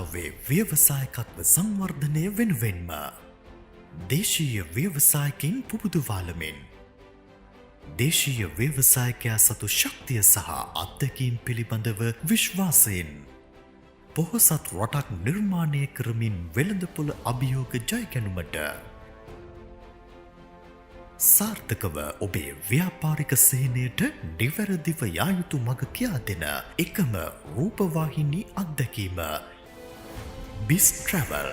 ලංකාවේ ව්‍යවසායකත්ව සංවර්ධනය වෙනුවෙන්ම දේශීය ව්‍යවසායකින් පුබුදුවාලමින් දේශීය ව්‍යවසායකයා සතු ශක්තිය සහ අත්දැකීම් පිළිබඳව විශ්වාසයෙන් පොහොසත් රටක් නිර්මාණය කරමින් වෙළඳපොළ අභියෝග ජයගැනුමට සාර්ථකව ඔබේ ව්‍යාපාරික සේනයට නිවැරදිව යා යුතු මඟ කියා දෙන එකම රූපවාහිනී අත්දැකීම බිස් ට්‍රැවල්.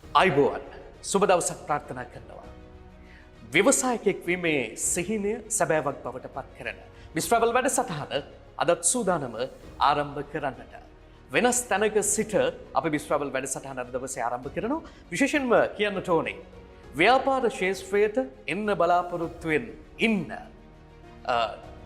අයිබෝවන් සුබ දවසක් ප්‍රාර්ථනා කරනවා. ව්‍යවසායකයෙක් වීමේ සිහිනය සැබෑවක් බවට පත් කරන බිස් ට්‍රැවල් වැඩසටහන අදත් සූදානම ආරම්භ කරන්නට. වෙනස් තැනක සිට අපි බිස් ට්‍රැවල් වැඩසටහන අද දවසේ ආරම්භ කරනවා. විශේෂයෙන්ම කියන්නට ඕනේ ව්‍යාපාර ක්ෂේත්‍රයට එන්න බලාපොරොත්තුවෙන් ඉන්න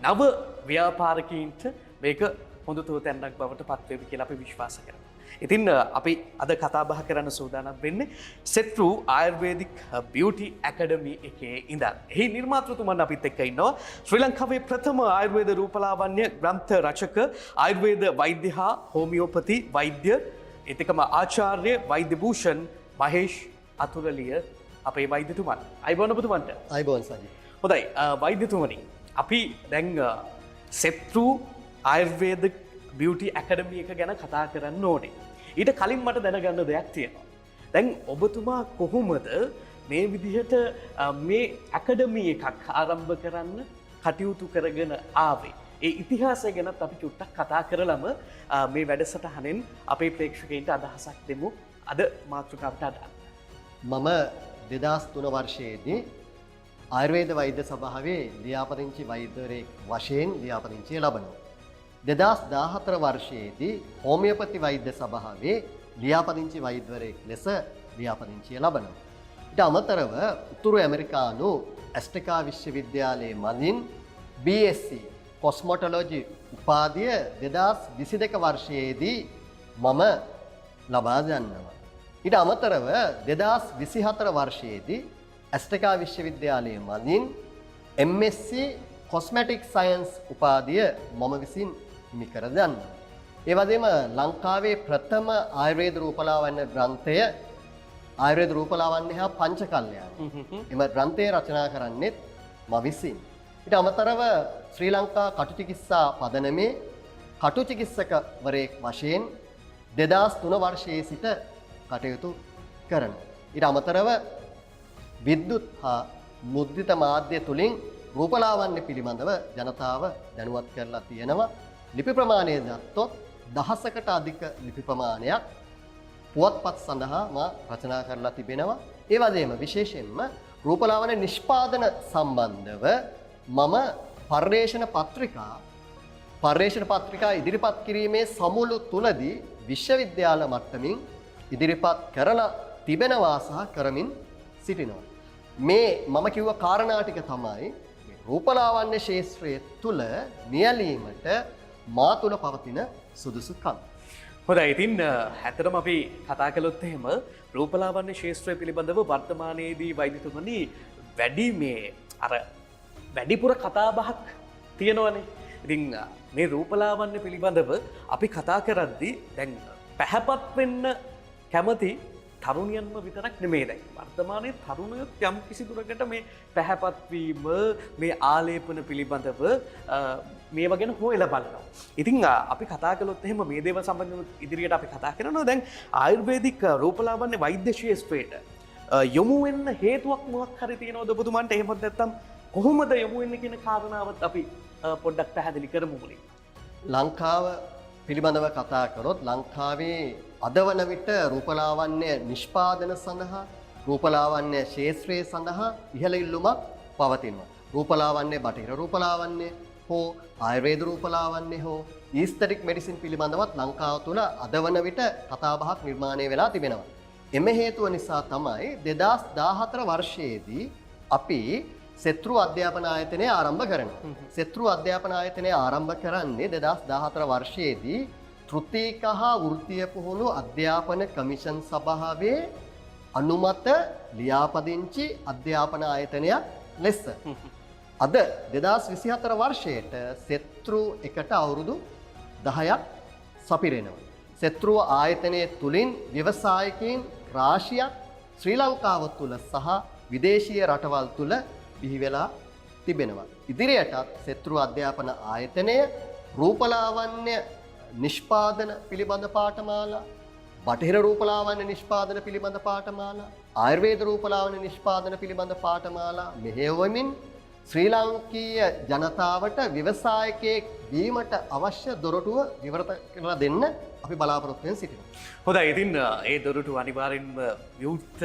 නව ව්‍යාපාරිකයින්ට මේක හොඳ තැනක් බවට පත් වේවි කියලා අපි විශ්වාස කරනවා. ඉතින් අපි අද කතා බහ කරන්න සූදානම් වෙන්නේ සෙත්රු ආයුර්වේදික් බියුටි ඇකඩමි එකේ ඉඳන්. එහි නිර්මාතෘතුමන් අපිත් එක්ක ඉන්නවා. ශ්‍රී ලංකාවේ ප්‍රථම ආයුර්වේද රූපලාවන්‍ය ග්‍රන්ථ රචක ආයුර්වේද වෛද්‍ය හා හෝමියෝපති වෛද්‍ය එතකම ආචාර්ය වෛද්‍ය භූෂන් මහේෂ් අතුරලිය අපේ වෛද්‍යතුමන්. අයිබෝන් ඔබතුමන්ට. අයිබෝන් සජි. හොඳයි වෛද්‍යතුමනි අපි දැන් සෙත්රු ආයුර්වේද බියුටි ඇකඩමි එක ගැන කතා කරන්න ඕනේ. ඊට කලින් මට දැනගන්න දෙයක් තියෙනවා. දැන් ඔබතුමා කොහොමද මේ විදිහට මේ ඇකඩමි එකක් ආරම්භ කරන්න කටයුතු කරගෙන ආවේ? ඒ ඉතිහාසය ගැනත් අපි චුට්ටක් කතා කරලම මේ වැඩසටහනෙන් අපේ ප්‍රේක්ෂකයින්ට අදහසක් දෙමු අද මාතෘකාවට අදාළ. මම 2003 වර්ෂයේදී ආයුර්වේද වෛද්‍ය සභාවේ ලියාපදිංචි වෛද්‍යවරයෙක් වශයෙන් ලියාපදිංචිය ලබනවා. 2014 වර්ෂයේදී හෝමියෝපති වෛද්‍ය සභාවේ ලියාපදිංචි වෛද්‍යවරයෙක් ලෙස ලියාපදිංචිය ලබනවා. ඊට අමතරව උතුරු ඇමරිකානු ඇස්ට්‍රිකා විශ්වවිද්‍යාලයේ මගින් BSc කොස්මොටොලොජි උපාධිය 2022 වර්ෂයේදී මම ලබා ගන්නවා. ඊට අමතරව 2024 වර්ෂයේදී ඇස්ට්‍රිකා විශ්වවිද්‍යාලයේ මගින් MSc කොස්මැටික් සයන්ස් උපාධිය මම විසින් හිමි කර ගන්නවා. ඒ වගේම ලංකාවේ ප්‍රථම ආයුර්වේද රූපලාවන්‍ය ග්‍රන්ථය ආයුර්වේද රූපලාවන්‍ය හා පංචකල්යාණ. එම ග්‍රන්ථය රචනා කරන්නෙත් මම විසින්. ඊට අමතරව ශ්‍රී ලංකා කටු චිකිත්සා පදනමේ කටු චිකිත්සකවරයෙක් වශයෙන් 2003 වර්ෂයේ සිට කටයුතු කරනවා. ඊට අමතරව විද්‍යුත් හා මුද්‍රිත මාධ්‍ය තුලින් රූපලාවන්‍ය පිළිබඳව ජනතාව දැනුවත් කරලා තියෙනවා. ලිපි ප්‍රමාණය ගත්තොත් දහසකට අධික ලිපි ප්‍රමාණයක් පුවත්පත් සඳහා මා රචනා කරලා තිබෙනවා. ඒ වගේම විශේෂයෙන්ම රූපලාවන්‍ය නිෂ්පාදන සම්බන්ධව මම පර්යේෂණ පත්‍රිකා ඉදිරිපත් කිරීමේ සමුළු තුලදී විශ්වවිද්‍යාල මට්ටමින් ඉදිරිපත් කරලා තිබෙනවා සහ කරමින් සිටිනවා. මේ මම කිව්ව කාරණා ටික තමයි රූපලාවන්‍ය ශාස්ත්‍රය තුල නියැලීමට මා තුල පවතින සුදුසුකම්. හොඳයි ඉතින් ඇත්තටම අපි කතා කළොත් එහෙම රූපලාවන්‍ය ශාස්ත්‍රය පිළිබඳව වර්තමානයේදී වෛද්‍යතුමනි වැඩිපුර කතාබහක් තියෙනවනේ. ඉතින් මේ රූපලාවන්‍ය පිළිබඳව අපි කතා කරද්දී දැන් පැහැපත් වෙන්න කැමති තරුණියන්ම විතරක් නෙමෙයි දැන් වර්තමානයේ තරුණයොත් යම් කිසි දුරකට මේ පැහැපත් වීම මේ ආලේපන පිළිබඳව මේව ගැන හොයලා බලනවා. ඉතින් අපි කතා කළොත් එහෙම මේ දේවල් සම්බන්ධව ඉදිරියට අපි කතා කරනවා. දැන් ආයුර්වේදික රූපලාවන්‍ය වෛද්‍ය ශාස්ත්‍රයට යොමු වෙන්න හේතුවක් මොකක් හරි තියෙනවද ඔබතුමන්ට? එහෙමත් නැත්නම් කොහොමද යොමු වෙන්නේ කියන කාරණාවත් අපි පොඩ්ඩක් පැහැදිලි කරමු මුලින්. ලංකාව පිළිබඳව කතා කරොත් ලංකාවේ අද වන විට රූපලාවන්‍ය නිෂ්පාදන සඳහා රූපලාවන්‍ය ශාස්ත්‍රය සඳහා ඉහළ ඉල්ලුමක් පවතිනවා. රූපලාවන්‍ය බටහිර රූපලාවන්‍ය හෝ ආයුර්වේද රූපලාවන්‍ය හෝ ඊස්තටික් මෙඩිසින් පිළිබඳවත් ලංකාව තුළ අද වන විට කතාබහක් නිර්මාණය වෙලා තිබෙනවා. එම හේතුව නිසා තමයි 2014 වර්ෂයේදී අපි සෙත්රු අධ්‍යාපන ආයතනය ආරම්භ කරනවා. සෙත්රු අධ්‍යාපන ආයතනය ආරම්භ කරන්නේ 2014 වර්ෂයේදී තෘතීක හා වෘත්තීය පුහුණු අධ්‍යාපන කමිෂන් සභාවේ අනුමත ලියාපදිංචි අධ්‍යාපන ආයතනයක් ලෙස. අද 2024 වර්ෂයට සෙත්රු එකට අවුරුදු 10ක් සපිරෙනවා. සෙත්‍රුව ආයතනයේ තුලින් ව්‍යවසායකයන් රාශියක් ශ්‍රී ලංකාව තුල සහ විදේශීය රටවල් තුල බිහි වෙලා තිබෙනවා. ඉදිරියටත් සෙත්‍රුව අධ්‍යාපන ආයතනය රූපලාවන්‍ය නිෂ්පාදන පිළිබඳ පාඨමාලා, බටහිර රූපලාවන්‍ය නිෂ්පාදන පිළිබඳ පාඨමාලා, ආයුර්වේද රූපලාවන්‍ය නිෂ්පාදන පිළිබඳ පාඨමාලා මෙහෙයවමින් ශ්‍රී ලාංකීය ජනතාවට ව්‍යවසායකයෙක් වීමට අවශ්‍ය දොරටුව විවෘත කරලා දෙන්න අපි බලාපොරොත්තු වෙන සිටිනවා. හොඳයි. ඉතින් ඒ දොරටුව අනිවාර්යෙන්ම විවෘත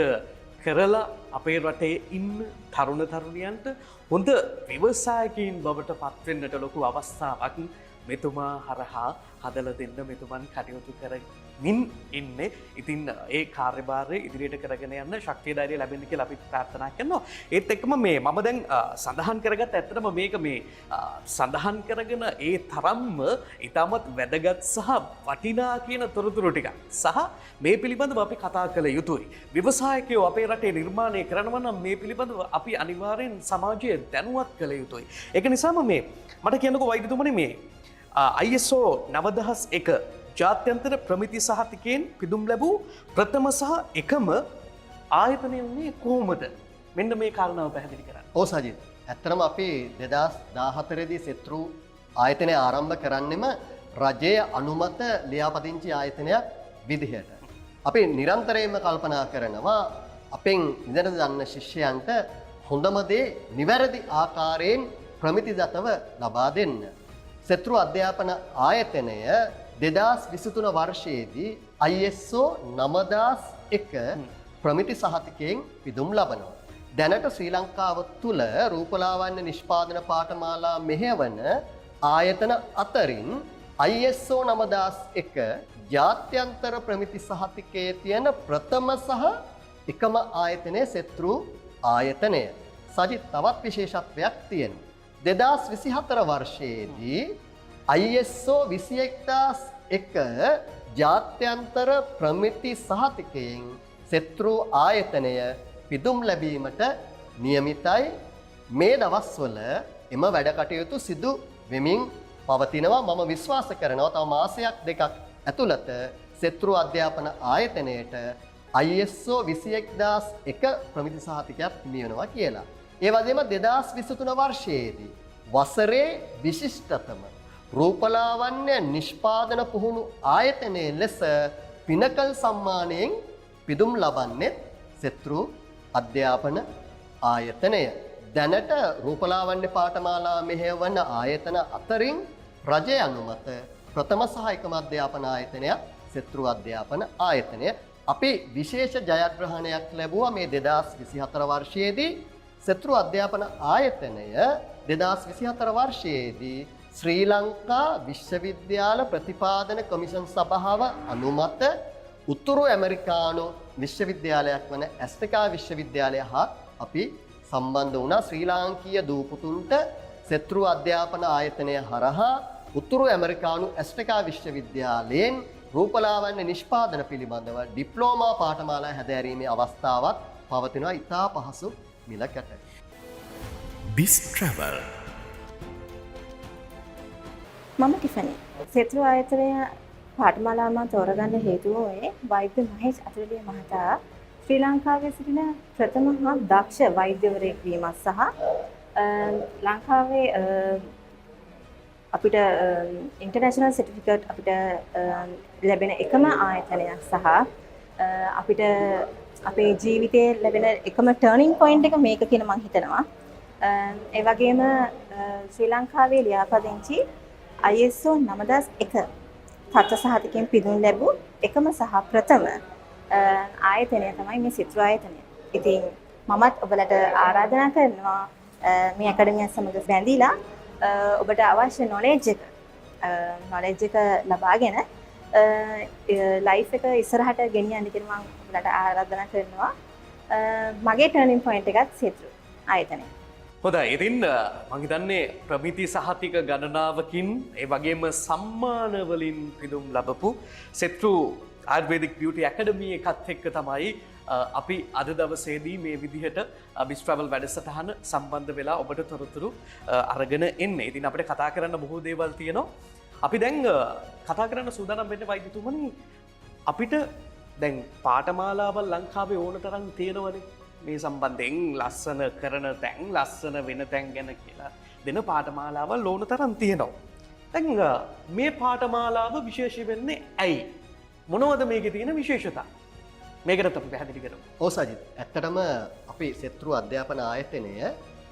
කරලා අපේ රටේ ඉන්න තරුණ තරුණියන්ට හොඳ ව්‍යවසායකයින් බවට පත්වෙන්නට ලොකු අවස්ථාවක් මෙතුමා හරහා හදලා දෙන්න මෙතුමන් කටයුතු කරමින් ඉන්නේ. ඉතින් ඒ කාර්යභාරය ඉදිරියට කරගෙන යන්න ශක්තිය ධෛර්යය ලැබෙන්න කියලා අපි ප්‍රාර්ථනා කරනවා. ඒත් එක්කම මම දැන් සඳහන් කරගත්ත ඇත්තටම මේක සඳහන් කරගෙන ඒ තරම්ම ඉතාමත් වැදගත් සහ වටිනා කියන තොරතුරු ටිකක් සහ මේ පිළිබඳව අපි කතා කළ යුතුයි. ව්‍යවසායකයෝ අපේ රටේ නිර්මාණය කරනවා නම් මේ පිළිබඳව අපි අනිවාර්යෙන් සමාජය දැනුවත් කළ යුතුයි. ඒක නිසාම මට කියන්නකෝ වෛද්‍යතුමනි ISO 9001 ජාත්‍යන්තර ප්‍රමිති සහතිකයෙන් පිදුම් ලැබූ ප්‍රථම සහ එකම ආයතනය වුණේ කොහොමද? මෙන්න මේ කාරණාව පැහැදිලි කරන්න. ඔව් සජිත්. ඇත්තටම අපි 2014 දී සෙත්‍රු ආයතනය ආරම්භ කරන්නෙම රජයේ අනුමත ලියාපදිංචි ආයතනයක් විදිහට. අපි නිරන්තරයෙන්ම කල්පනා කරනවා අපෙන් ඉගෙන ගන්න ශිෂ්‍යයන්ට හොඳම දේ නිවැරදි ආකාරයෙන් ප්‍රමිතිගතව ලබා දෙන්න. සෙත්‍රු අධ්‍යාපන ආයතනය 2023 වර්ෂයේදී ISO 9001 ප්‍රමිති සහතිකයෙන් පිදුම් ලබනවා. දැනට ශ්‍රී ලංකාව තුළ රූපලාවන්‍ය නිෂ්පාදන පාඨමාලා මෙහෙවන ආයතන අතරින් ISO 9001 ජාත්‍යන්තර ප්‍රමිති සහතිකයේ තියෙන ප්‍රථම සහ එකම ආයතනය සෙත්‍රු ආයතනය. සජිත් තවත් විශේෂත්වයක් තියෙනවා. 2024 වර්ෂයේදී ISO 21001 ජාත්‍යන්තර ප්‍රමිති සහතිකයෙන් සෙත්‍රු ආයතනය පිදුම් ලැබීමට නියමිතයි. මේ දවස්වල එම වැඩ කටයුතු සිදු වෙමින් පවතිනවා. මම විශ්වාස කරනවා තව මාසයක් දෙකක් ඇතුළත සෙත්‍රු අධ්‍යාපන ආයතනයට ISO 21001 ප්‍රමිති සහතිකයක් හිමි වෙනවා කියලා. ඒ වගේම 2023 වර්ෂයේදී වසරේ විශිෂ්ටතම රූපලාවන්‍ය නිෂ්පාදන පුහුණු ආයතනයේ ලෙස පිනකල් සම්මානයෙන් පිදුම් ලබන්නේ සෙත්‍රු අධ්‍යාපන ආයතනය. දැනට රූපලාවන්‍ය පාඨමාලා මෙහෙවන ආයතන අතරින් රජය අනුමත ප්‍රථම සහ එකම අධ්‍යාපන ආයතනයක් සෙත්‍රු අධ්‍යාපන ආයතනය. අපි විශේෂ ජයග්‍රහණයක් ලැබුවා මේ 2024 වර්ෂයේදී. සෙත්‍රු අධ්‍යාපන ආයතනය 2024 වර්ෂයේදී ශ්‍රී ලංකා විශ්වවිද්‍යාල ප්‍රතිපාදන කොමිෂන් සභාව අනුමත උතුරු ඇමරිකානු විශ්වවිද්‍යාලයක් වන ඇස්ටකා විශ්වවිද්‍යාලය හා අපි සම්බන්ධ වුණා. ශ්‍රී ලාංකීය දූපුතුන්ට සෙත්‍රු අධ්‍යාපන ආයතනය හරහා උතුරු ඇමරිකානු ඇස්ටකා විශ්වවිද්‍යාලයෙන් රූපලාවන්‍ය නිෂ්පාදන පිළිබඳව ඩිප්ලෝමා පාඨමාලා හැදෑරීමේ අවස්ථාවක් පවතිනවා. ඉතා පහසු මිලකට. BIS Travel මම ටිෆනි. සෙත්‍රු ආයතනය පාඨමාලාව තෝරගන්න හේතුව වුණේ වෛද්‍ය මහේෂ් අතුරුලිය මහතා ශ්‍රී ලංකාවේ සිටින ප්‍රථම හා දක්ෂ වෛද්‍යවරයෙක් වීමත් සහ ලංකාවේ අපිට ඉන්ටර්නැෂනල් සර්ටිෆිකේට් අපිට ලැබෙන එකම ආයතනයක් සහ අපිට අපේ ජීවිතයේ ලැබෙන එකම ටර්නින් පොයින්ට් එක මේක කියන මම හිතනවා. ඒ වගේම ශ්‍රී ලංකාවේ ලියාපදිංචි ISO 9001 තත්ත්ව සහතිකයෙන් පිදුම් ලැබූ එකම සහ ප්‍රථම ආයතනය තමයි මේ සෙත්‍රු ආයතනය. ඉතින් මමත් ඔබලට ආරාධනා කරනවා මේ ඇකඩමියක් සමග බැඳිලා ඔබට අවශ්‍ය නොලෙජ් එක ලබාගෙන ලයිෆ් එක ඉස්සරහට ගෙනියන්න කියලා මම ඔබලට ආරාධනා කරනවා. මගේ ටර්නින් පොයින්ට් එකත් සෙත්‍රු ආයතනය. හොඳයි. ඉතින් මම හිතන්නේ ප්‍රමිති සහතික ගණනාවකින් ඒ වගේම සම්මාන වලින් පිදුම් ලැබපු සෙත්‍රු ආයුර්වේදික් බියුටි ඇකඩමි එකත් එක්ක තමයි අපි අද දවසේදී මේ විදිහට BIS Travel වැඩසටහන සම්බන්ධ වෙලා ඔබට තොරතුරු අරගෙන එන්නේ. ඉතින් අපිට කතා කරන්න බොහෝ දේවල් තියෙනවා. අපි දැන් කතා කරන්න සූදානම් වෙන්න වෛද්‍යතුමනි අපිට දැන් පාඨමාලාවල් ලංකාවේ ඕන තරම් තියෙනවනේ මේ සම්බන්ධයෙන් ලස්සන කරන තැන් ලස්සන වෙන තැන් ගැන කියලා දෙන පාඨමාලාවල් ඕන තරම් තියෙනවා. දැන් මේ පාඨමාලාව විශේෂ වෙන්නේ ඇයි? මොනවද මේකේ තියෙන විශේෂතා? මේකට අපි පැහැදිලි කරමු. ඔව් සජිත්. ඇත්තටම අපි සෙත්රු අධ්‍යාපන ආයතනය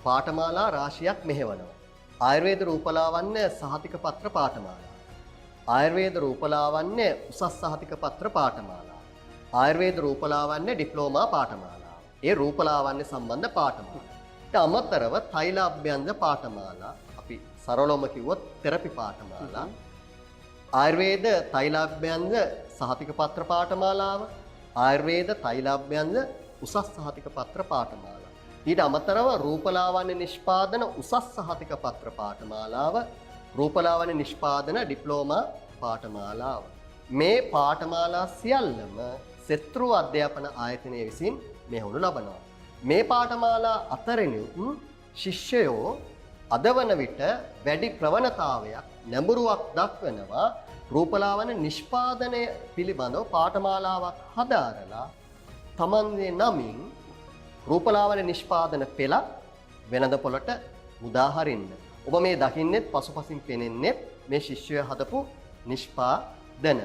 පාඨමාලා රාශියක් මෙහෙවනවා. ආයුර්වේද රූපලාවන්‍ය සහතික පත්‍ර පාඨමාලා. ආයුර්වේද රූපලාවන්‍ය උසස් සහතික පත්‍ර පාඨමාලා. ආයුර්වේද රූපලාවන්‍ය ඩිප්ලෝමා පාඨමාලා. ඒ රූපලාවන්‍ය සම්බන්ධ පාඨමාලා. ඊට අමතරව තෛලාභ්‍යංජ පාඨමාලා. අපි සරලවම කිව්වොත් තෙරපි පාඨමාලා. ආයුර්වේද තෛලාභ්‍යංජ සහතික පත්‍ර පාඨමාලාව. ආයුර්වේද තෛලාභ්‍යංජ උසස් සහතික පත්‍ර පාඨමාලා. ඊට අමතරව රූපලාවන්‍ය නිෂ්පාදන උසස් සහතික පත්‍ර පාඨමාලාව. රූපලාවන්‍ය නිෂ්පාදන ඩිප්ලෝමා පාඨමාලාව. මේ පාඨමාලා සියල්ලම සෙත්රු අධ්‍යාපන ආයතනය විසින් මෙහෙවනු ලබනවා. මේ පාඨමාලා අතරිනුත් ශිෂ්‍යයෝ අද වන විට වැඩි ප්‍රවණතාවයක් නැඹුරුවක් දක්වනවා රූපලාවන්‍ය නිෂ්පාදනය පිළිබඳව පාඨමාලාවක් හදාරලා තමන්ගේ නමින් රූපලාවන්‍ය නිෂ්පාදන පෙළ වෙළඳ පොළට මුදා හරින්න. ඔබ මේ දකින්නෙත් පසුපසින් පෙනෙන්නෙත් මේ ශිෂ්‍යය හදපු නිෂ්පාදන.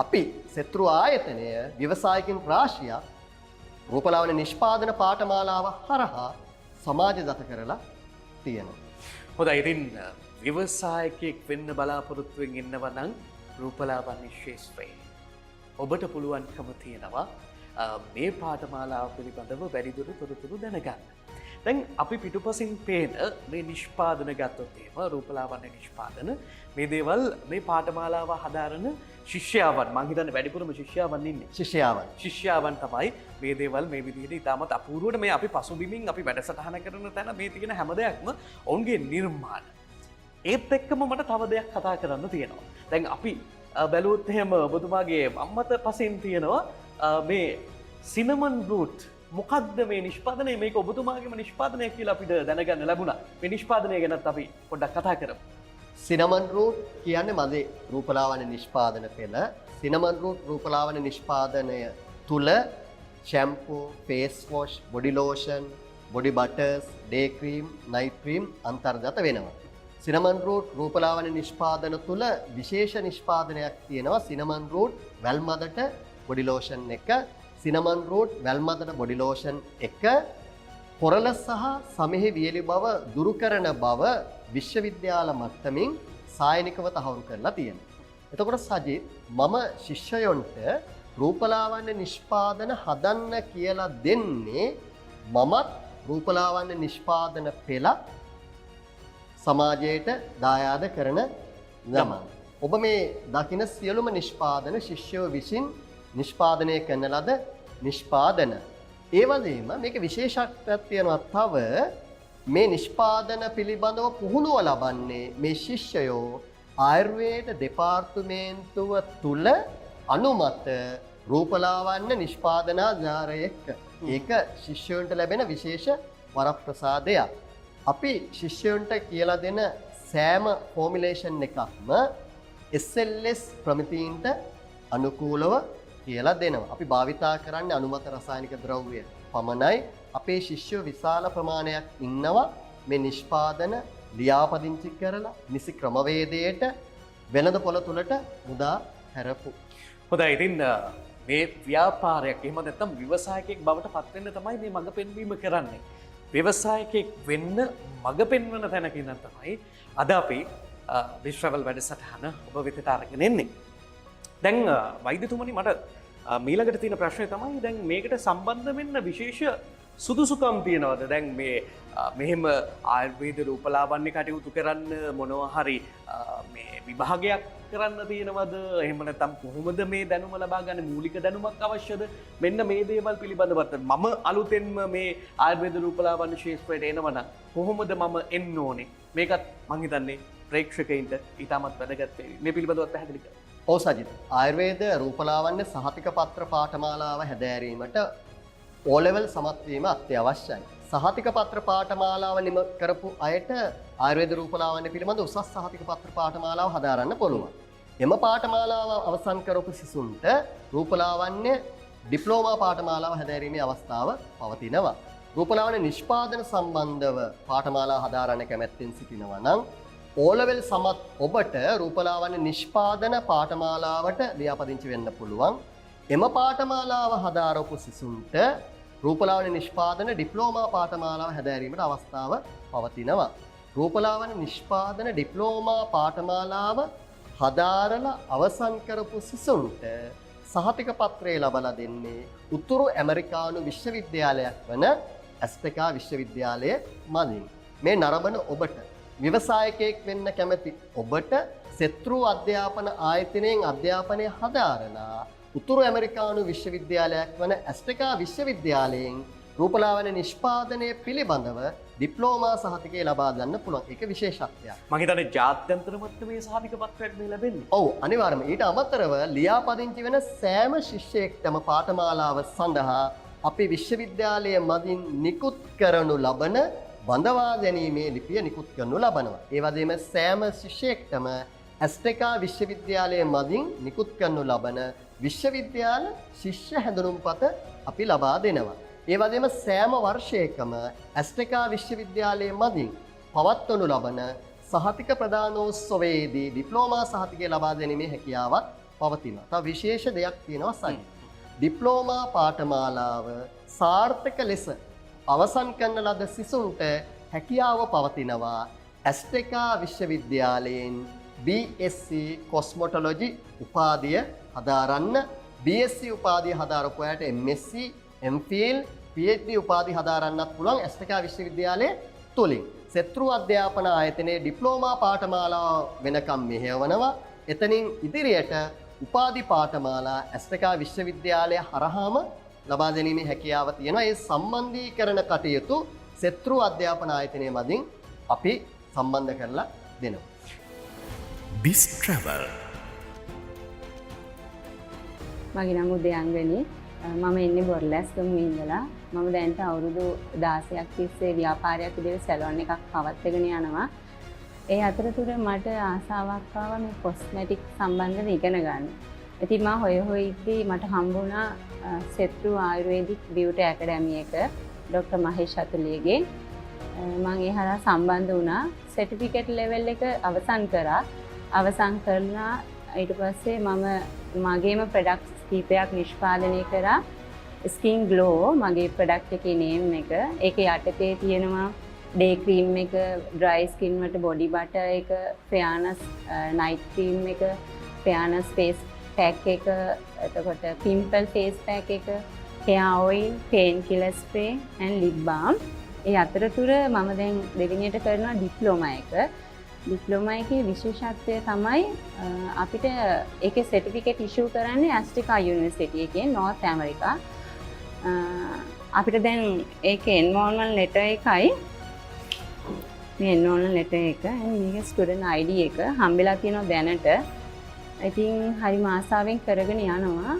අපි සෙත්රු ආයතනය ව්‍යවසායකින් රාශියක් රූපලාවන්‍ය නිෂ්පාදන පාඨමාලාව හරහා සමාජගත කරලා තියෙනවා. හොඳයි ඉතින් ව්‍යවසායකයෙක් වෙන්න බලාපොරොත්තුවෙන් ඉන්නවා නම් රූපලාවන්‍ය ශාස්ත්‍රයේ ඔබට පුළුවන්කම තියෙනවා මේ පාඨමාලාව පිළිබඳව වැඩිදුර තොරතුරු දැනගන්න. දැන් අපි පිටුපසින් පේන මේ නිෂ්පාදන ගත්තොත් එහෙම රූපලාවන්‍ය නිෂ්පාදන මේ දේවල් මේ පාඨමාලාව හදාරන ශිෂ්‍යයන් මං හිතන්නේ වැඩිපුරම ශිෂ්‍යයන් ඉන්නේ. ශිෂ්‍යයන් තමයි මේ දේවල් මේ විදිහට ඉතාමත් අපූර්වට මේ අපි පසුබිමින් අපි වැඩසටහන කරන තැන මේ තියෙන හැම දෙයක්ම ඔවුන්ගේ නිර්මාණ. ඒත් එක්කම මට තව දෙයක් කතා කරන්න තියෙනවා. දැන් අපි බැලුවොත් එහෙම ඔබතුමාගේ අම්මත පසින් තියෙනවා මේ සිනමන් රූට්. මොකක්ද මේ නිෂ්පාදනය? මේක ඔබතුමාගේම නිෂ්පාදනය කියලා අපිට දැනගන්න ලැබුණා. මේ නිෂ්පාදනය ගැනත් අපි පොඩ්ඩක් කතා කරමු. සිනමන් රූට් කියන්නේ මගේ රූපලාවන්‍ය නිෂ්පාදන පෙළ. සිනමන් රූට් රූපලාවන්‍ය නිෂ්පාදනය තුල shampoo, face wash, body lotion, body butters, day cream, night cream අන්තර්ගත වෙනවා. සිනමන් රූට් රූපලාවන්‍ය නිෂ්පාදන තුල විශේෂ නිෂ්පාදනයක් තියෙනවා. සිනමන් රූට් වැල්මදට බොඩි ලෝෂන් එක, සිනමන් රූට් වැල්මදට බොඩි ලෝෂන් එක පොරල සහ සමෙහි වියලි බව දුරු කරන බව විශ්වවිද්‍යාල මට්ටමින් සායනිකව තහවුරු කරලා තියෙනවා. එතකොට සජිත් මම ශිෂ්‍යයන්ට රූපලාවන්‍ය නිෂ්පාදන හදන්න කියලා දෙන්නේ මමත් රූපලාවන්‍ය නිෂ්පාදන පෙළ සමාජයට දායාද කරන ගමන්. ඔබ මේ දකින සියලුම නිෂ්පාදන ශිෂ්‍යයෝ විසින් නිෂ්පාදනය කරන ලද නිෂ්පාදන. ඒ වගේම මේක විශේෂත්වයක් තියෙනවා තව මේ නිෂ්පාදන පිළිබඳව පුහුණුව ලබන්නේ මේ ශිෂ්‍යයෝ ආයුර්වේද දෙපාර්තමේන්තුව තුල අනුමත රූපලාවන්‍ය නිෂ්පාදනාගාරය එක්ක. ඒක ශිෂ්‍යයන්ට ලැබෙන විශේෂ වරප්‍රසාදයක්. අපි ශිෂ්‍යයන්ට කියලා දෙන සෑම ෆෝමියුලේෂන් එකක්ම SLS ප්‍රමිතීන්ට අනුකූලව කියලා දෙනවා. අපි භාවිතා කරන්නේ අනුමත රසායනික ද්‍රව්‍ය පමණයි. අපේ ශිෂ්‍යයෝ විශාල ප්‍රමාණයක් ඉන්නවා මේ නිෂ්පාදන ලියාපදිංචි කරලා නිසි ක්‍රමවේදයට වෙළඳ පොළ තුලට මුදා හැරපු. හොඳයි ඉතින් මේ ව්‍යාපාරයක් එහෙම නැත්නම් ව්‍යවසායකයෙක් බවට පත් වෙන්න තමයි මේ මඟ පෙන්වීම කරන්නේ. ව්‍යවසායකයෙක් වෙන්න මඟ පෙන්වන තැනක ඉඳන් තමයි අද අපි විශ්‍රවල් වැඩසටහන ඔබ වෙතට අරගෙන එන්නේ. දැන් වෛද්‍යතුමනි මට මීළඟට තියෙන ප්‍රශ්නය තමයි දැන් මේකට සම්බන්ධ වෙන්න විශේෂ සුදුසුකම් තියනවද? දැන් මේ මෙහෙම ආයුර්වේද රූපලාවන්‍ය කටයුතු කරන්න මොනවා හරි මේ විභාගයක් කරන්න තියෙනවද? එහෙම නැත්නම් කොහොමද මේ දැනුම ලබා ගන්න මූලික දැනුමක් අවශ්‍යද? මෙන්න මේ දේවල් පිළිබඳව මම අලුතෙන්ම මේ ආයුර්වේද රූපලාවන්‍ය ශාස්ත්‍රයට එනවනම් කොහොමද මම එන්න ඕනේ? මේකත් මං හිතන්නේ ප්‍රේක්ෂකයින්ට ඉතාමත් වැදගත් වෙයි. මේ පිළිබඳව පැහැදිලි කරන්න. ඔව් සජිත්. ආයුර්වේද රූපලාවන්‍ය සහතික පත්‍ර පාඨමාලාව හැදෑරීමට O level සමත් වීම අත්‍යවශ්‍යයි. සහතික පත්‍ර පාඨමාලාව නිම කරපු අයට ආයුර්වේද රූපලාවන්‍ය පිළිබඳ උසස් සහතික පත්‍ර පාඨමාලාව හදාරන්න පුළුවන්. එම පාඨමාලාව අවසන් කරපු සිසුන්ට රූපලාවන්‍ය ඩිප්ලෝමා පාඨමාලාව හැදෑරීමේ අවස්ථාව පවතිනවා. රූපලාවන්‍ය නිෂ්පාදන සම්බන්ධව පාඨමාලා හදාරන්න කැමැත්තෙන් සිටිනවා නම් ඕලෙවල් සමත් ඔබට රූපලාවන්‍ය නිෂ්පාදන පාඨමාලාවට ලියාපදිංචි වෙන්න පුළුවන්. එම පාඨමාලාව හදාරපු සිසුන්ට රූපලාවන්‍ය නිෂ්පාදන ඩිප්ලෝමා පාඨමාලාව හැදෑරීමට අවස්ථාව පවතිනවා. රූපලාවන්‍ය නිෂ්පාදන ඩිප්ලෝමා පාඨමාලාව හදාරලා අවසන් කරපු සිසුන්ට සහතික පත්‍රය ලබලා දෙන්නේ උතුරු ඇමරිකානු විශ්වවිද්‍යාලයක් වන ඇස්ටෙකා විශ්වවිද්‍යාලය මගින්. මේ නරඹන ඔබට ව්‍යවසායකයෙක් වෙන්න කැමති ඔබට සෙත්රු අධ්‍යාපන ආයතනයෙන් අධ්‍යාපනය හදාරලා උතුරු ඇමරිකානු විශ්වවිද්‍යාලයක් වන ඇස්ටෙකා විශ්වවිද්‍යාලයෙන් රූපලාවන්‍ය නිෂ්පාදනය පිළිබඳව ඩිප්ලෝමා සහතිකය ලබා ගන්න පුළුවන්. ඒක විශේෂත්වයක්. මම හිතන්නේ ජාත්‍යන්තර මට්ටමේ සහතික පත්‍රයක් මේ ලැබෙන්නේ. ඔව් අනිවාර්යයෙන්ම. ඊට අමතරව ලියාපදිංචි වෙන සෑම ශිෂ්‍යයෙක්ටම පාඨමාලාව සඳහා අපි විශ්වවිද්‍යාලය මගින් නිකුත් කරනු ලබන බඳවා ගැනීමේ ලිපිය නිකුත් කරනු ලබනවා. ඒ වගේම සෑම ශිෂ්‍යයෙක්ටම ඇස්ටෙකා විශ්වවිද්‍යාලය මගින් නිකුත් කරනු ලබන විශ්වවිද්‍යාල ශිෂ්‍ය හැඳුනුම්පත අපි ලබා දෙනවා. ඒ වගේම සෑම වර්ෂයකම ඇස්ටෙකා විශ්වවිද්‍යාලය මගින් පවත්වනු ලබන සහතික ප්‍රදානෝත්සවයේදී ඩිප්ලෝමා සහතිකය ලබා ගැනීමේ හැකියාවක් පවතිනවා. තව විශේෂ දෙයක් තියෙනවා සයි. ඩිප්ලෝමා පාඨමාලාව සාර්ථක ලෙස අවසන් කරන ලද සිසුන්ට හැකියාව පවතිනවා ඇස්ටෙකා විශ්වවිද්‍යාලයෙන් BSc කොස්මොටොලොජි උපාධිය හදාරන්න. BSc උපාධිය හදාරපු අයට MSc MPhil PhD උපාධි හදාරන්නත් පුළුවන් ඇස්ටෙකා විශ්වවිද්‍යාලය තුලින්. සෙත්රු අධ්‍යාපන ආයතනයේ ඩිප්ලෝමා පාඨමාලාව වෙනකම් මෙහෙයවනවා. එතනින් ඉදිරියට උපාධි පාඨමාලා ඇස්ටෙකා විශ්වවිද්‍යාලය හරහාම ලබා ගැනීමේ හැකියාව තියෙනවා. ඒ සම්බන්ධීකරණ කටයුතු සෙත්රු අධ්‍යාපන ආයතනය මගින් අපි සම්බන්ධ කරලා දෙනවා. Biz Travel. මගේ නම උදයන්ගනි. මම ඉන්නේ බොරලැස්ගමුවේ ඉඳලා. මම දැන්ට අවුරුදු 16ක් තිස්සේ ව්‍යාපාරයක් විදිහට සැලොන් එකක් පවත්වාගෙන යනවා. ඒ අතරතුර මට ආසාවක් ආවා මේ කොස්මැටික් සම්බන්ධව ඉගෙන ගන්න. ඉතින් මම හොය ඉද්දී මට හම්බුණා සෙත්රු ආයුර්වේදික් බියුටි ඇකඩමි එක ડોક્ટર මහේෂ් අතුලියගේ. මම ඒ හරහා සම්බන්ධ වුණා. සර්ටිෆිකේට් ලෙවල් එක අවසන් කරා. අවසන් කරලා ඊට පස්සේ මම මගේම ප්‍රොඩක්ට්ස් කීපයක් නිෂ්පාදනය කරා. ස්කින් ග්ලෝ මගේ ප්‍රොඩක්ට් එකේ නේම් එක. ඒකේ යටතේ තියෙනවා ඩේ ක්‍රීම් එක, ඩ්‍රයි ස්කින් වලට බොඩි බටර් එක, ෆෙයානස් නයිට් ක්‍රීම් එක, ෆෙයානස් ෆේස් පැක් එක, එතකොට පිම්පල් ෆේස් පැක් එක, hair oil, pain killer spray and lip balm. ඒ අතරතුර මම දැන් දෙවෙනියට කරනවා ඩිප්ලෝමා එක. ඩිප්ලෝමා එකේ විශේෂත්වය තමයි අපිට ඒකේ සර්ටිෆිකේට් ඉෂුව කරන්නේ ඇස්ටෙකා යුනිවර්සිටි එකේ නෝර්ත් ඇමරිකා. අපිට දැන් ඒකේ එන්රෝල්මන්ට් ලෙටර් එකයි මේ එන්රෝල්මන්ට් ලෙටර් එක මේක ස්ටුඩන්ට් ID එක හම්බෙලා තියෙනවා දැනට. ඉතින් හරිම ආසාවෙන් කරගෙන යනවා.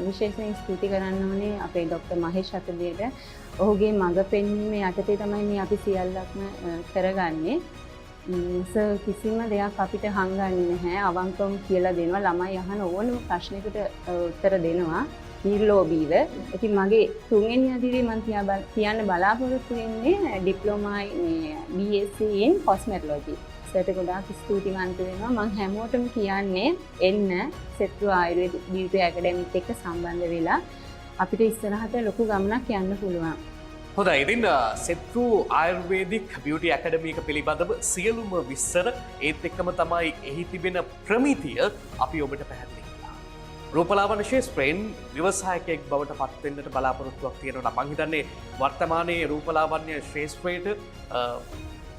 විශේෂයෙන් ස්තුති කරන්න ඕනේ අපේ ડોક્ટર මහේෂ් අතුලියට. ඔහුගේ මඟ පෙන්වීමේ යටතේ තමයි මේ අපි සියල්ලක්ම කරගන්නේ. කිසිම දෙයක් අපිට හංගන්නේ නැහැ. අවංකවම කියලා දෙනවා. ළමයි අහන ඕනම ප්‍රශ්නයකට උත්තර දෙනවා. නිර්ලෝභීව. ඉතින් මගේ තුන්වෙනි අදිරේ මම තියන්න බලාපොරොත්තු වෙන්නේ ඩිප්ලෝමා BSc in cosmetology. සර්ට ගොඩාක් ස්තුතිවන්ත වෙනවා. මම හැමෝටම කියන්නේ එන්න සෙත්රු ආයුර්වේදික් බියුටි ඇකඩමිත් එක්ක සම්බන්ධ වෙලා අපිට ඉස්සරහට ලොකු ගමනක් යන්න පුළුවන්. හොඳයි. ඉතින් සෙත්රු ආයුර්වේදික් බියුටි ඇකඩමි එක පිළිබඳව සියලුම විස්තර ඒත් එක්කම තමයි එහි තිබෙන ප්‍රමිතිය අපි ඔබට පැහැදිලි කළා. රූපලාවන්‍ය ශාස්ත්‍රයෙන් ව්‍යවසායකයෙක් බවට පත් වෙන්නට බලාපොරොත්තුවක් තියෙනවා. මම හිතන්නේ වර්තමානයේ රූපලාවන්‍ය ශාස්ත්‍රයට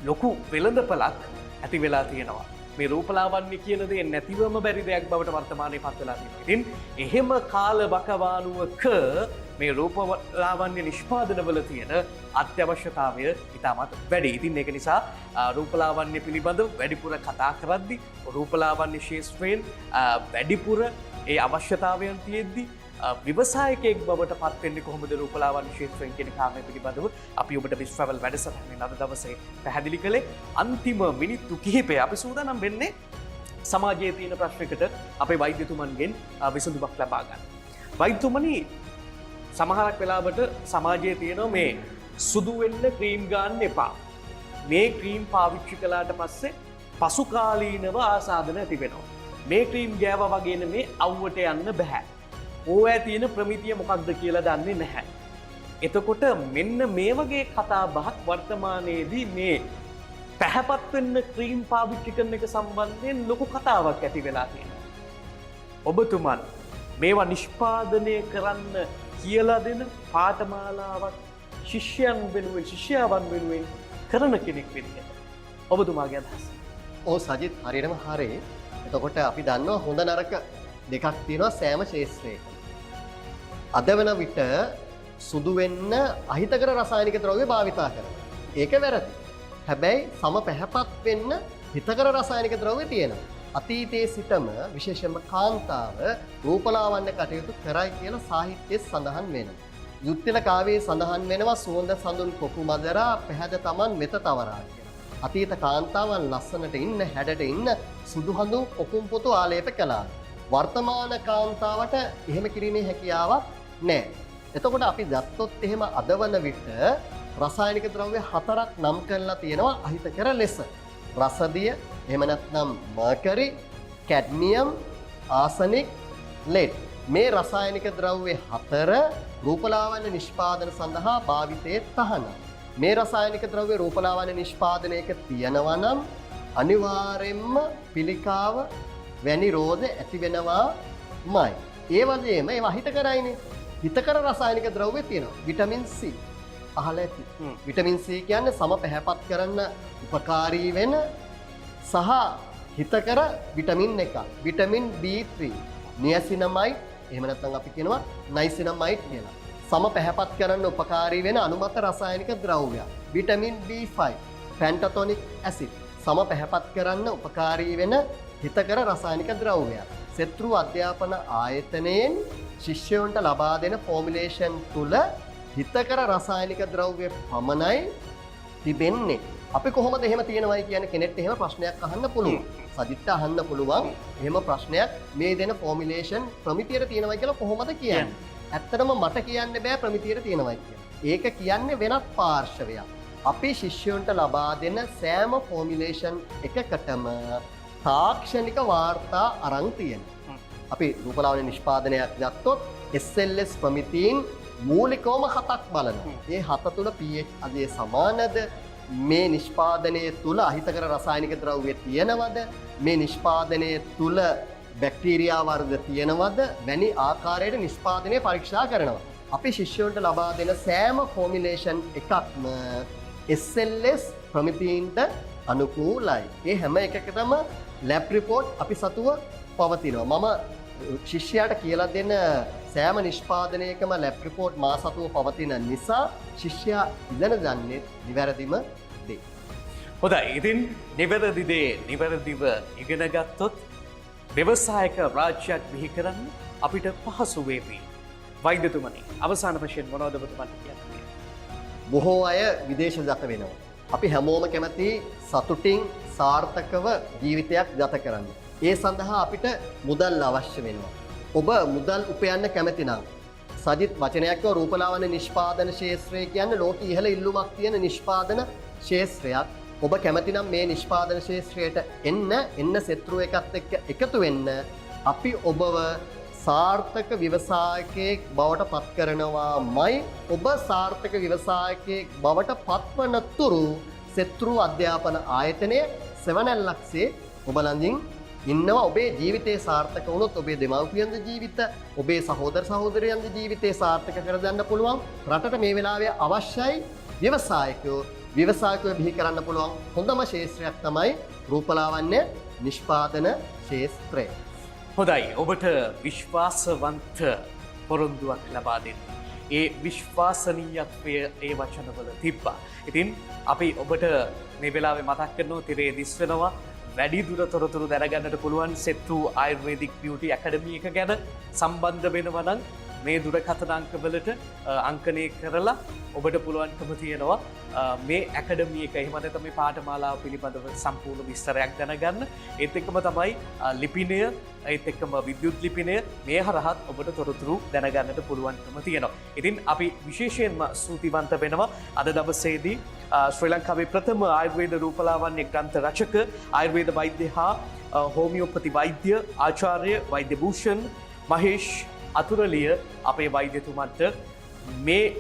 ලොකු වෙළඳපළක් ඇති වෙලා තියෙනවා. මේ රූපලාවන්‍ය කියන දේ නැතිවම බැරි දෙයක් බවට වර්තමානයේ පත් වෙලා තියෙනවා. ඉතින් එහෙම කාල වකවානුවක මේ රූපලාවන්‍ය නිෂ්පාදනවල තියෙන අත්‍යවශ්‍යතාවය ඉතාමත් වැඩි. ඉතින් ඒක නිසා රූපලාවන්‍ය පිළිබඳව වැඩිපුර කතා කරද්දී රූපලාවන්‍ය ශාස්ත්‍රයෙන් වැඩිපුර ඒ අවශ්‍යතාවයන් තියෙද්දී ව්‍යවසායකයෙක් බවට පත් වෙන්නේ කොහොමද රූපලාවන්‍ය ක්ෂේත්‍රයෙන් කියන කාරණය පිළිබඳව අපි ඔබට Miss Travel වැඩසටහනේ අද දවසේ පැහැදිලි කළේ. අන්තිම මිනිත්තු කිහිපය අපි සූදානම් වෙන්නේ සමාජයේ තියෙන ප්‍රශ්නයකට අපේ වෛද්‍යතුමන්ගෙන් විසඳුමක් ලබා ගන්න. වෛද්‍යතුමනි, සමහරක් වෙලාවට සමාජයේ තියෙන මේ සුදු වෙන්න ක්‍රීම් ගන්න එපා. මේ ක්‍රීම් පාවිච්චි කළාට පස්සේ පසු කාලීනව ආසාදන ඇති වෙනවා. මේ ක්‍රීම් ගෑවා වගේ නෙමේ අවුවට යන්න බෑ. ඕවැ තියෙන ප්‍රමිතිය මොකක්ද කියලා දන්නේ නැහැ. එතකොට මෙන්න මේ වගේ කතා බහක් වර්තමානයේදී මේ පැහැපත් වෙන්න ක්‍රීම් පාවිච්චි කරන එක සම්බන්ධයෙන් ලොකු කතාවක් ඇති වෙලා තියෙනවා. ඔබතුමන් මේවා නිෂ්පාදනය කරන්න කියලා දෙන පාඨමාලාවක් ශිෂ්‍යයන් වෙනුවෙන් ශිෂ්‍යාවන් වෙනුවෙන් කරන කෙනෙක් විදිහට ඔබතුමාගේ අදහස? ඔව් සජිත්, හරියටම හරි. එතකොට අපි දන්නවා හොඳ නරක දෙකක් තියෙනවා සෑම ක්ෂේත්‍රයකම. අද වෙන විට සුදු වෙන්න අහිතකර රසායනික ද්‍රව්‍ය භාවිතා කරනවා. ඒක වැරදි. හැබැයි සම පැහැපත් වෙන්න හිතකර රසායනික ද්‍රව්‍ය තියෙනවා. අතීතයේ සිටම විශේෂයෙන්ම කාන්තාව රූපලාවන්‍ය කටයුතු කරයි කියලා සාහිත්‍යයේ සඳහන් වෙනවා. යුත්තිල කාව්‍යයේ සඳහන් වෙනවා සුවඳ සඳුන් කොපු මදරා පැහැද තමන් මෙත තවරා කියලා. අතීත කාන්තාවන් ලස්සනට ඉන්න, හැඩට ඉන්න සුදු හඳු කොපුම් පොතු ආලේප කළා. වර්තමාන කාන්තාවට එහෙම කිරීමේ හැකියාවක් නැහැ. එතකොට අපි ගත්තොත් එහෙම අදවන විට රසායනික ද්‍රව්‍ය 4ක් නම් කරලා තියෙනවා අහිතකර ලෙස. රසදිය, එහෙම නැත්නම් මර්කරි, කැඩ්මියම්, ආසනික්, ලෙඩ්. මේ රසායනික ද්‍රව්‍ය 4 රූපලාවන්‍ය නිෂ්පාදන සඳහා භාවිතයේ තහනම්. මේ රසායනික ද්‍රව්‍ය රූපලාවන්‍ය නිෂ්පාදනයක තියෙනවා නම් අනිවාර්යෙන්ම පිළිකාව වැනි රෝධ ඇති වෙනවාමයි. ඒ වගේම ඒවා හිතකරයිනේ. හිතකර රසායනික ද්‍රව්‍ය තියෙනවා. විටමින් C අහලා ඇති. විටමින් C කියන්නේ සම පැහැපත් කරන්න උපකාරී වෙන සහ හිතකර විටමින් එකක්. විටමින් B3, නියසිනමයිඩ්, එහෙම නැත්නම් අපි කියනවා නයිසිනමයිඩ් කියලා. සම පැහැපත් කරන්න උපකාරී වෙන අනුමත රසායනික ද්‍රව්‍යයක්. විටමින් B5, පැන්ටතොනික් ඇසිඩ්, සම පැහැපත් කරන්න උපකාරී වෙන හිතකර රසායනික ද්‍රව්‍යයක්. සෙත්රු අධ්‍යාපන ආයතනයෙන් ශිෂ්‍යයන්ට ලබා දෙන ෆෝමියුලේෂන් තුල හිතකර රසායනික ද්‍රව්‍ය පමණයි තිබෙන්නේ. අපි කොහොමද එහෙම තියෙනවයි කියන කෙනෙක්ට එහෙම ප්‍රශ්නයක් අහන්න පුළුවන්. සජිත්ට අහන්න පුළුවන් එහෙම ප්‍රශ්නයක් මේ දෙන ෆෝමියුලේෂන් ප්‍රමිතියට තියෙනවයි කියලා කොහොමද කියන්නේ? ඇත්තටම මට කියන්න බෑ ප්‍රමිතියට තියෙනවයි කියලා. ඒක කියන්නේ වෙනත් පාර්ශවයක්. අපි ශිෂ්‍යයන්ට ලබා දෙන සෑම ෆෝමියුලේෂන් එකකටම තාක්ෂණික වාර්තා අරන් තියෙනවා. අපි රූපලාවන්‍ය නිෂ්පාදනයක් ගත්තොත් SLS ප්‍රමිතීන් මූලිකවම 7ක් බලනවා. මේ 7 තුල pH අධය සමානද? මේ නිෂ්පාදනය තුල අහිතකර රසායනික ද්‍රව්‍ය තියෙනවද? මේ නිෂ්පාදනය තුල බැක්ටීරියා වර්ග තියෙනවද? වැනි ආකාරයට නිෂ්පාදනය පරීක්ෂා කරනවා. අපි ශිෂ්‍යයන්ට ලබා දෙන සෑම ෆෝමියුලේෂන් එකක්ම SLS ප්‍රමිතීන්ට අනුකූලයි. ඒ හැම එකකටම ලැබ් රිපෝට් අපි සතුව පවතිනවා. මම ශිෂ්‍යයාට කියලා දෙන සෑම නිෂ්පාදනයකම ලැබ් රිපෝට් මා සතුව පවතින නිසා ශිෂ්‍යයා ඉගෙන ගන්නේ නිවැරදිම දේ. හොඳයි. ඉතින් නිවැරදි දේ නිවැරදිව ඉගෙන ගත්තොත් ව්‍යවසායක රාජ්‍යයක් බිහි කරන්න අපිට පහසු වේවි. වෛද්‍යතුමනි, අවසාන වශයෙන් මොනවද ඔබතුමන්ට කියන්නේ? බොහෝ අය විදේශගත වෙනවා. අපි හැමෝම කැමති සතුටින් සාර්ථකව ජීවිතයක් ගත කරන්න. ඒ සඳහා අපිට මුදල් අවශ්‍ය වෙනවා. ඔබ මුදල් උපයන්න කැමති නම් සජිත් වචනයක්ව රූපලාවන්‍ය නිෂ්පාදන ක්ෂේත්‍රය කියන්නේ ලෝක ඉහළ ඉල්ලුමක් තියෙන නිෂ්පාදන ක්ෂේත්‍රයක්. ඔබ කැමති නම් මේ නිෂ්පාදන ක්ෂේත්‍රයට එන්න සෙත්රු එකත් එක්ක එකතු වෙන්න අපි ඔබව සාර්ථක ව්‍යවසායකයෙක් බවට පත් කරනවාමයි. ඔබ සාර්ථක ව්‍යවසායකයෙක් බවට පත්වන තුරු සෙත්රු අධ්‍යාපන ආයතනය සෙවණැල්ලක්සේ ඔබ ළඟින් ඉන්නවා. ඔබේ ජීවිතේ සාර්ථක වුණොත් ඔබේ දෙමව්පියන්ගේ ජීවිත, ඔබේ සහෝදර සහෝදරයන්ගේ ජීවිතේ සාර්ථක කරගන්න පුළුවන්. රටට මේ වෙලාවේ අවශ්‍යයි ව්‍යවසායකයෝ බිහි කරන්න පුළුවන් හොඳම ක්ෂේත්‍රයක් තමයි රූපලාවන්‍ය නිෂ්පාදන ක්ෂේත්‍රය. හොඳයි. ඔබට විශ්වාසවන්ත පොරොන්දුවක් ලබා දෙන්න. ඒ විශ්වාසනීයත්වය ඒ වචනවල තිබ්බා. ඉතින් අපි ඔබට මේ වෙලාවේ මතක් කරනවා තිරේ දිස් වෙනවා. වැඩි දුර තොරතුරු දැනගන්නට පුළුවන් සෙත්තු ආයුර්වේදික් බියුටි ඇකඩමි එක ගැන සම්බන්ධ වෙනවා නම් මේ දුරකථන අංකවලට අංකනය කරලා ඔබට පුළුවන්කම තියෙනවා මේ ඇකඩමිය එක එහෙම නැත්නම් මේ පාඨමාලාව පිළිබඳව සම්පූර්ණ විස්තරයක් දැනගන්න. ඒත් එක්කම තමයි ලිපිනය, ඒත් එක්කම විද්‍යුත් ලිපිනය මේ හරහත් ඔබට තොරතුරු දැනගන්නට පුළුවන්කම තියෙනවා. ඉතින් අපි විශේෂයෙන්ම ස්තුතිවන්ත වෙනවා අද දවසේදී ශ්‍රී ලංකාවේ ප්‍රථම ආයුර්වේද රූපලාවන්‍ය ග්‍රන්ථ රචක ආයුර්වේද වෛද්‍ය හා හෝමියෝපති වෛද්‍ය ආචාර්ය වෛද්‍ය භූෂන් මහේෂ් අතුරලිය අපේ වෛද්‍යතුමන්ට මේ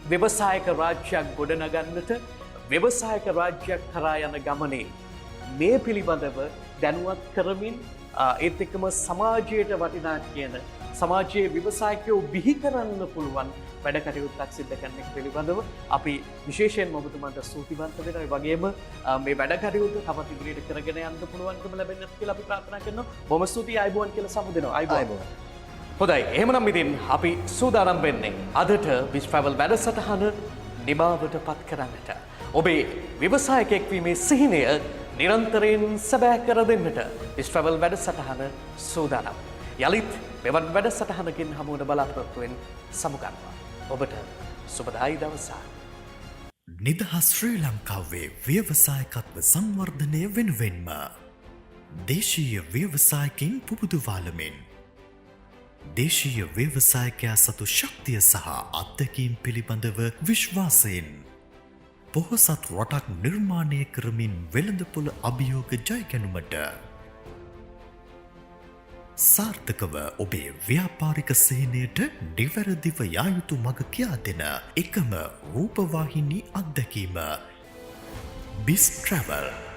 ව්‍යවසායක රාජ්‍යයක් ගොඩනගන්නට ව්‍යවසායක රාජ්‍යයක් කරා යන ගමනේ මේ පිළිබඳව දැනුවත් කරමින් ඒත් එක්කම සමාජයට වටිනා කියන සමාජයේ ව්‍යවසායකයෝ බිහි කරන්න පුළුවන් වැඩ කටයුත්තක් සිද්ධ කරන එක පිළිබඳව අපි විශේෂයෙන්ම ඔබතුමන්ට ස්තුතිවන්ත වෙනවා. ඒ වගේම මේ වැඩ කටයුතු තවත් ඉදිරියට කරගෙන යන්න පුළුවන්කම ලැබෙන්නත් කියලා අපි ප්‍රාර්ථනා කරනවා. බොහොම ස්තුතියි ආයුබෝවන් කියලා සමුදෙනවා. ආයුබෝවන්. හොඳයි, එහෙමනම් ඉතින් අපි සූදානම් වෙන්නේ අදට විස් ට්‍රැවල් වැඩසටහන නිමාවට පත් කරන්නට. ඔබේ ව්‍යවසායකයෙක් වීමේ සිහිනය නිරන්තරයෙන් සැබෑ කර දෙන්නට විස් ට්‍රැවල් වැඩසටහන සූදානම්. යලිත් මෙවන් වැඩසටහනකින් හමුවන බලාපොරොත්තුවෙන් සමුගන්නවා. ඔබට සුබදායි දවසක්. නිදහස් ශ්‍රී ලංකාවේ ව්‍යවසායකත්ව සංවර්ධනය වෙනුවෙන්ම දේශීය ව්‍යවසායකින් පුබුදුවාලමින් දේශීය ව්‍යවසායකයා සතු ශක්තිය සහ අත්දැකීම් පිළිබඳව විශ්වාසයෙන් පොහොසත් රටක් නිර්මාණය කරමින් වෙළඳපොළ අභියෝග ජයගැනුමට සාර්ථකව ඔබේ ව්‍යාපාරික සේනයට නිවැරදිව යා යුතු මඟ කියා දෙන එකම රූපවාහිනී අත්දැකීම බිස් ට්‍රැවල්.